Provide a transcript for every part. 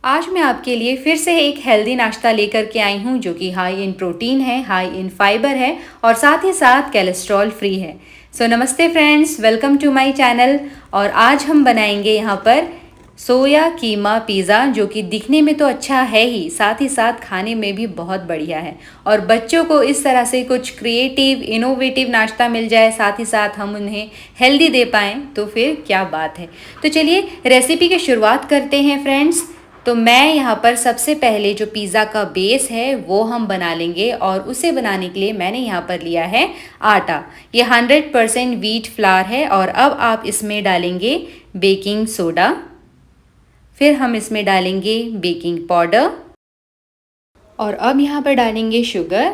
आज मैं आपके लिए फिर से एक हेल्दी नाश्ता लेकर के आई हूँ जो कि हाई इन प्रोटीन है, हाई इन फाइबर है और साथ ही साथ कोलेस्ट्रॉल फ्री है। नमस्ते friends, welcome to my channel. और आज हम बनाएंगे यहाँ पर सोया कीमा पिज़्ज़ा, जो कि दिखने में तो अच्छा है ही, साथ ही साथ खाने में भी बहुत बढ़िया है। और बच्चों को इस तरह से कुछ क्रिएटिव इनोवेटिव नाश्ता मिल जाए, साथ ही साथ हम उन्हें हेल्दी दे पाएँ, तो फिर क्या बात है। तो चलिए रेसिपी की शुरुआत करते हैं फ्रेंड्स। तो मैं यहाँ पर सबसे पहले जो पिज़्ज़ा का बेस है वो हम बना लेंगे, और उसे बनाने के लिए मैंने यहाँ पर लिया है आटा। ये 100% व्हीट फ्लावर है। और अब आप इसमें डालेंगे बेकिंग सोडा, फिर हम इसमें डालेंगे बेकिंग पाउडर, और अब यहाँ पर डालेंगे शुगर,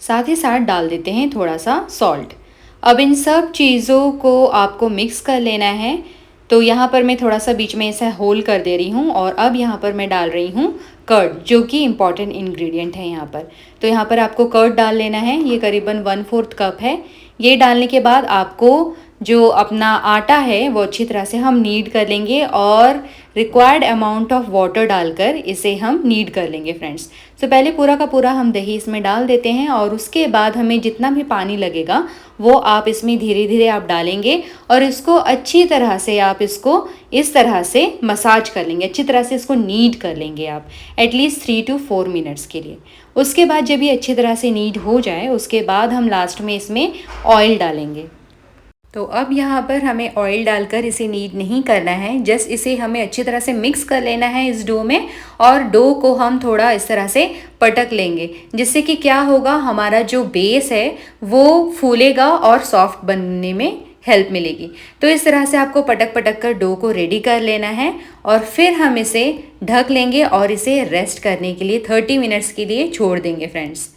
साथ ही साथ डाल देते हैं थोड़ा सा सॉल्ट। अब इन सब चीज़ों को आपको मिक्स कर लेना है। तो यहाँ पर मैं थोड़ा सा बीच में ऐसा होल कर दे रही हूँ, और अब यहाँ पर मैं डाल रही हूँ कर्ड, जो कि इम्पॉर्टेंट इंग्रेडिएंट है यहाँ पर। तो यहाँ पर आपको कर्ड डाल लेना है, ये करीबन 1/4 कप है। ये डालने के बाद आपको जो अपना आटा है वो अच्छी तरह से हम नीड कर लेंगे, और रिक्वायर्ड अमाउंट ऑफ वाटर डालकर इसे हम नीड कर लेंगे फ्रेंड्स। तो पहले पूरा का पूरा हम दही इसमें डाल देते हैं, और उसके बाद हमें जितना भी पानी लगेगा वो आप इसमें धीरे धीरे आप डालेंगे, और इसको अच्छी तरह से आप इसको इस तरह से मसाज कर लेंगे, अच्छी तरह से इसको नीड कर लेंगे आप एटलीस्ट 3 to 4 मिनट्स के लिए। उसके बाद जब ये अच्छी तरह से नीड हो जाए, उसके बाद हम लास्ट में इसमें ऑयल डालेंगे। तो अब यहाँ पर हमें ऑयल डालकर इसे नीड नहीं करना है, जस्ट इसे हमें अच्छी तरह से मिक्स कर लेना है इस डो में, और डो को हम थोड़ा इस तरह से पटक लेंगे, जिससे कि क्या होगा, हमारा जो बेस है वो फूलेगा और सॉफ्ट बनने में हेल्प मिलेगी। तो इस तरह से आपको पटक पटक कर डो को रेडी कर लेना है, और फिर हम इसे ढक लेंगे और इसे रेस्ट करने के लिए 30 मिनट्स के लिए छोड़ देंगे फ्रेंड्स।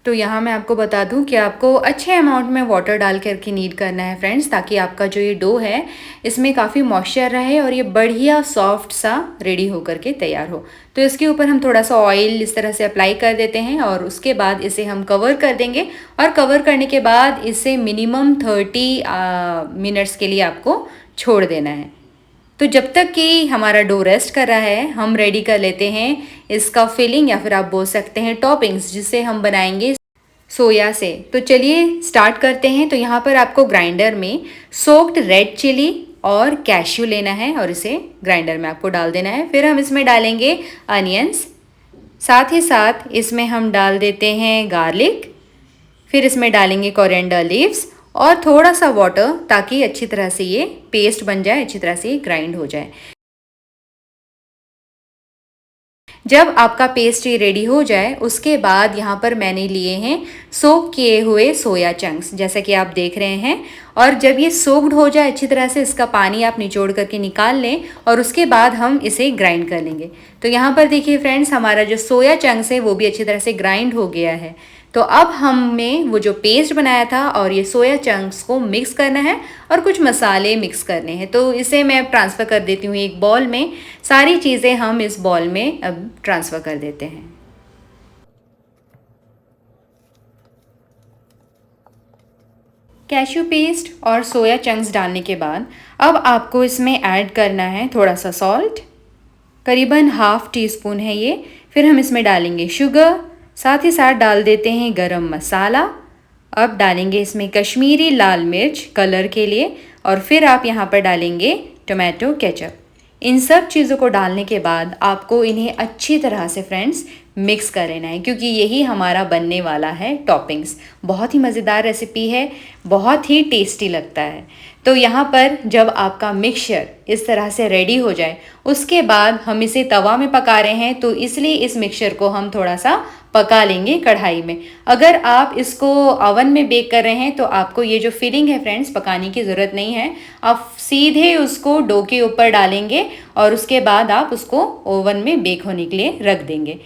तो यहाँ मैं आपको बता दूँ कि आपको अच्छे अमाउंट में वाटर डाल करके नीड करना है फ्रेंड्स, ताकि आपका जो ये डो है इसमें काफ़ी मॉइस्चर रहे और ये बढ़िया सॉफ्ट सा रेडी होकर के तैयार हो। तो इसके ऊपर हम थोड़ा सा ऑयल इस तरह से अप्लाई कर देते हैं, और उसके बाद इसे हम कवर कर देंगे। और कवर करने के बाद इसे मिनिमम 30 मिनट्स के लिए आपको छोड़ देना है। तो जब तक कि हमारा डो रेस्ट कर रहा है, हम रेडी कर लेते हैं इसका फिलिंग, या फिर आप बोल सकते हैं टॉपिंग्स, जिसे हम बनाएंगे सोया से। तो चलिए स्टार्ट करते हैं। तो यहाँ पर आपको ग्राइंडर में सोक्ड रेड चिली और कैश्यू लेना है, और इसे ग्राइंडर में आपको डाल देना है। फिर हम इसमें डालेंगे अनियंस, साथ ही साथ इसमें हम डाल देते हैं गार्लिक, फिर इसमें डालेंगे कोरिएंडर लीव्स और थोड़ा सा वाटर, ताकि अच्छी तरह से ये पेस्ट बन जाए, अच्छी तरह से ये ग्राइंड हो जाए। जब आपका पेस्ट ये रेडी हो जाए, उसके बाद यहाँ पर मैंने लिए हैं सोक किए हुए सोया चंक्स, जैसा कि आप देख रहे हैं। और जब ये सोक्ड हो जाए अच्छी तरह से, इसका पानी आप निचोड़ करके निकाल लें, और उसके बाद हम इसे ग्राइंड कर लेंगे। तो यहाँ पर देखिए फ्रेंड्स, हमारा जो सोया चंक्स है वो भी अच्छी तरह से ग्राइंड हो गया है। तो अब हमें वो जो पेस्ट बनाया था और ये सोया चंक्स को मिक्स करना है, और कुछ मसाले मिक्स करने हैं। तो इसे मैं ट्रांसफ़र कर देती हूँ एक बॉल में। सारी चीज़ें हम इस बॉल में अब ट्रांसफ़र कर देते हैं। कैश्यू पेस्ट और सोया चंक्स डालने के बाद अब आपको इसमें ऐड करना है थोड़ा सा सॉल्ट, करीबन ½ टीस्पून है ये। फिर हम इसमें डालेंगे शुगर, साथ ही साथ डाल देते हैं गरम मसाला। अब डालेंगे इसमें कश्मीरी लाल मिर्च कलर के लिए, और फिर आप यहाँ पर डालेंगे टोमेटो केचप। इन सब चीज़ों को डालने के बाद आपको इन्हें अच्छी तरह से फ्रेंड्स मिक्स कर लेना है, क्योंकि यही हमारा बनने वाला है टॉपिंग्स। बहुत ही मज़ेदार रेसिपी है, बहुत ही टेस्टी लगता है। तो यहाँ पर जब आपका मिक्सचर इस तरह से रेडी हो जाए, उसके बाद हम इसे तवा में पका रहे हैं, तो इसलिए इस मिक्सचर को हम थोड़ा सा पका लेंगे कढ़ाई में। अगर आप इसको ओवन में बेक कर रहे हैं, तो आपको ये जो फिलिंग है फ्रेंड्स पकाने की ज़रूरत नहीं है। आप सीधे उसको डो के ऊपर डालेंगे, और उसके बाद आप उसको ओवन में बेक होने के लिए रख देंगे।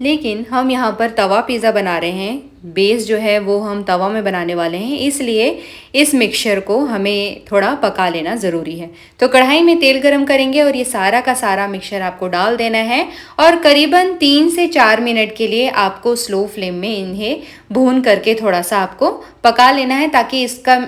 लेकिन हम यहाँ पर तवा पिज़्ज़ा बना रहे हैं, बेस जो है वो हम तवा में बनाने वाले हैं, इसलिए इस मिक्सचर को हमें थोड़ा पका लेना ज़रूरी है। तो कढ़ाई में तेल गरम करेंगे, और ये सारा का सारा मिक्सचर आपको डाल देना है, और करीबन 3 से 4 मिनट के लिए आपको स्लो फ्लेम में इन्हें भून करके थोड़ा सा आपको पका लेना है, ताकि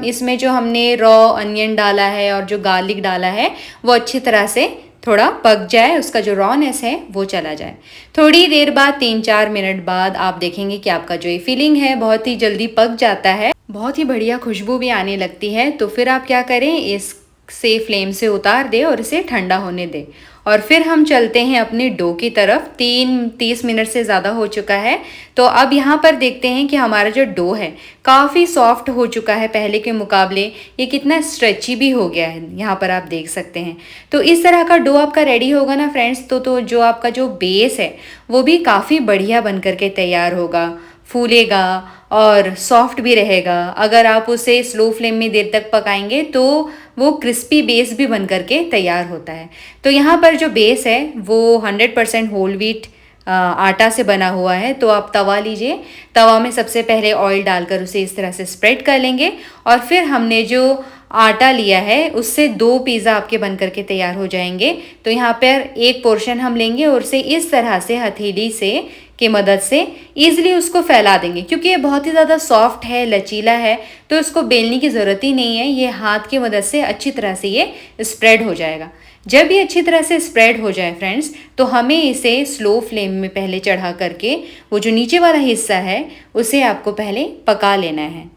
इसमें जो हमने रॉ अनियन डाला है और जो गार्लिक डाला है वो अच्छी तरह से थोड़ा पक जाए, उसका जो रॉनेस है वो चला जाए। थोड़ी देर बाद 3-4 मिनट बाद आप देखेंगे कि आपका जो ये फिलिंग है बहुत ही जल्दी पक जाता है, बहुत ही बढ़िया खुशबू भी आने लगती है। तो फिर आप क्या करें, इसे फ्लेम से उतार दें और इसे ठंडा होने दें। और फिर हम चलते हैं अपने डो की तरफ। 30 मिनट से ज़्यादा हो चुका है। तो अब यहाँ पर देखते हैं कि हमारा जो डो है काफ़ी सॉफ्ट हो चुका है पहले के मुकाबले। ये कितना स्ट्रेची भी हो गया है, यहाँ पर आप देख सकते हैं। तो इस तरह का डो आपका रेडी होगा ना फ्रेंड्स, तो जो आपका जो बेस है वो भी काफ़ी बढ़िया बन करके तैयार होगा, फूलेगा और सॉफ्ट भी रहेगा। अगर आप उसे स्लो फ्लेम में देर तक पकाएंगे तो वो क्रिस्पी बेस भी बन करके तैयार होता है। तो यहाँ पर जो बेस है वो 100% होल व्हीट आटा से बना हुआ है। तो आप तवा लीजिए, तवा में सबसे पहले ऑयल डालकर उसे इस तरह से स्प्रेड कर लेंगे और फिर हमने जो आटा लिया है उससे 2 पिज़्ज़ा आपके बन करके तैयार हो जाएंगे। तो यहाँ पर एक पोर्शन हम लेंगे और उसे इस तरह से हथेली से की मदद से ईजिली उसको फैला देंगे। क्योंकि ये बहुत ही ज़्यादा सॉफ्ट है, लचीला है, तो इसको बेलने की ज़रूरत ही नहीं है। ये हाथ की मदद से अच्छी तरह से ये स्प्रेड हो जाएगा। जब ये अच्छी तरह से स्प्रेड हो जाए फ्रेंड्स, तो हमें इसे स्लो फ्लेम में पहले चढ़ा करके वो जो नीचे वाला हिस्सा है उसे आपको पहले पका लेना है।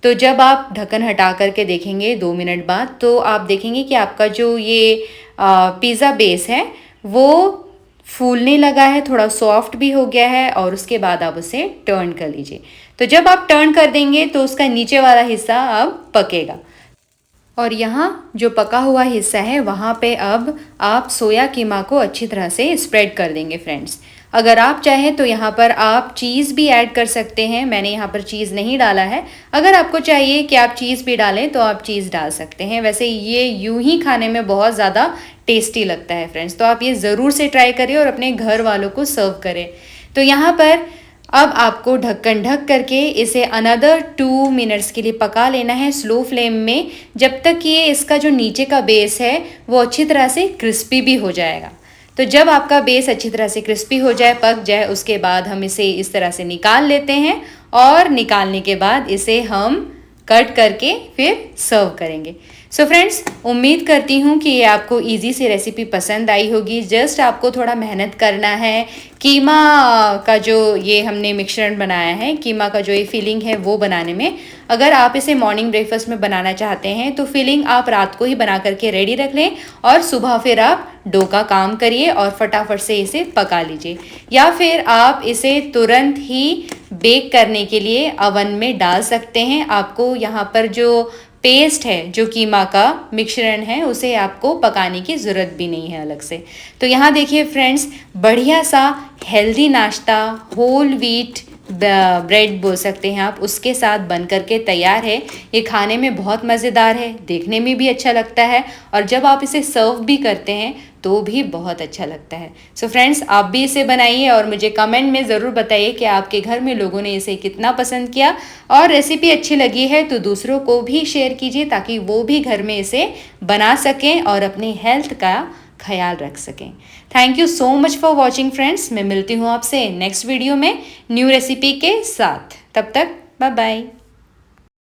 तो जब आप ढक्कन हटा करके देखेंगे 2 मिनट बाद, तो आप देखेंगे कि आपका जो ये पिज़्ज़ा बेस है वो फूलने लगा है, थोड़ा सॉफ्ट भी हो गया है। और उसके बाद आप उसे टर्न कर लीजिए। तो जब आप टर्न कर देंगे तो उसका नीचे वाला हिस्सा अब पकेगा और यहाँ जो पका हुआ हिस्सा है वहाँ पे अब आप सोया कीमा को अच्छी तरह से स्प्रेड कर देंगे फ्रेंड्स। अगर आप चाहें तो यहाँ पर आप चीज़ भी ऐड कर सकते हैं। मैंने यहाँ पर चीज़ नहीं डाला है। अगर आपको चाहिए कि आप चीज़ भी डालें तो आप चीज़ डाल सकते हैं। वैसे ये यूं ही खाने में बहुत ज़्यादा टेस्टी लगता है फ्रेंड्स। तो आप ये ज़रूर से ट्राई करें और अपने घर वालों को सर्व करें। तो यहाँ पर अब आपको ढक्कन ढक करके इसे अनदर 2 मिनट्स के लिए पका लेना है स्लो फ्लेम में, जब तक ये इसका जो नीचे का बेस है वो अच्छी तरह से क्रिस्पी भी हो जाएगा। तो जब आपका बेस अच्छी तरह से क्रिस्पी हो जाए, पक जाए, उसके बाद हम इसे इस तरह से निकाल लेते हैं और निकालने के बाद इसे हम कट करके फिर सर्व करेंगे। सो फ्रेंड्स, उम्मीद करती हूँ कि ये आपको इजी सी रेसिपी पसंद आई होगी। जस्ट आपको थोड़ा मेहनत करना है। कीमा का जो ये हमने मिक्सचर बनाया है, कीमा का जो ये फिलिंग है वो बनाने में, अगर आप इसे मॉर्निंग ब्रेकफास्ट में बनाना चाहते हैं तो फिलिंग आप रात को ही बना करके रेडी रख लें और सुबह फिर आप डो का काम करिए और फटाफट से इसे पका लीजिए। या फिर आप इसे तुरंत ही बेक करने के लिए अवन में डाल सकते हैं। आपको यहाँ पर जो पेस्ट है, जो कीमा का मिश्रण है, उसे आपको पकाने की ज़रूरत भी नहीं है अलग से। तो यहाँ देखिए फ्रेंड्स, बढ़िया सा हेल्दी नाश्ता, होल व्हीट ब्रेड बोल सकते हैं आप, उसके साथ बन करके तैयार है। ये खाने में बहुत मज़ेदार है, देखने में भी अच्छा लगता है और जब आप इसे सर्व भी करते हैं तो भी बहुत अच्छा लगता है। सो फ्रेंड्स, आप भी इसे बनाइए और मुझे कमेंट में ज़रूर बताइए कि आपके घर में लोगों ने इसे कितना पसंद किया। और रेसिपी अच्छी लगी है तो दूसरों को भी शेयर कीजिए ताकि वो भी घर में इसे बना सकें और अपनी हेल्थ का ख्याल रख सकें। Thank you so much for watching friends. मैं मिलती हूँ आपसे नेक्स्ट वीडियो में न्यू रेसिपी के साथ। तब तक बाय बाय।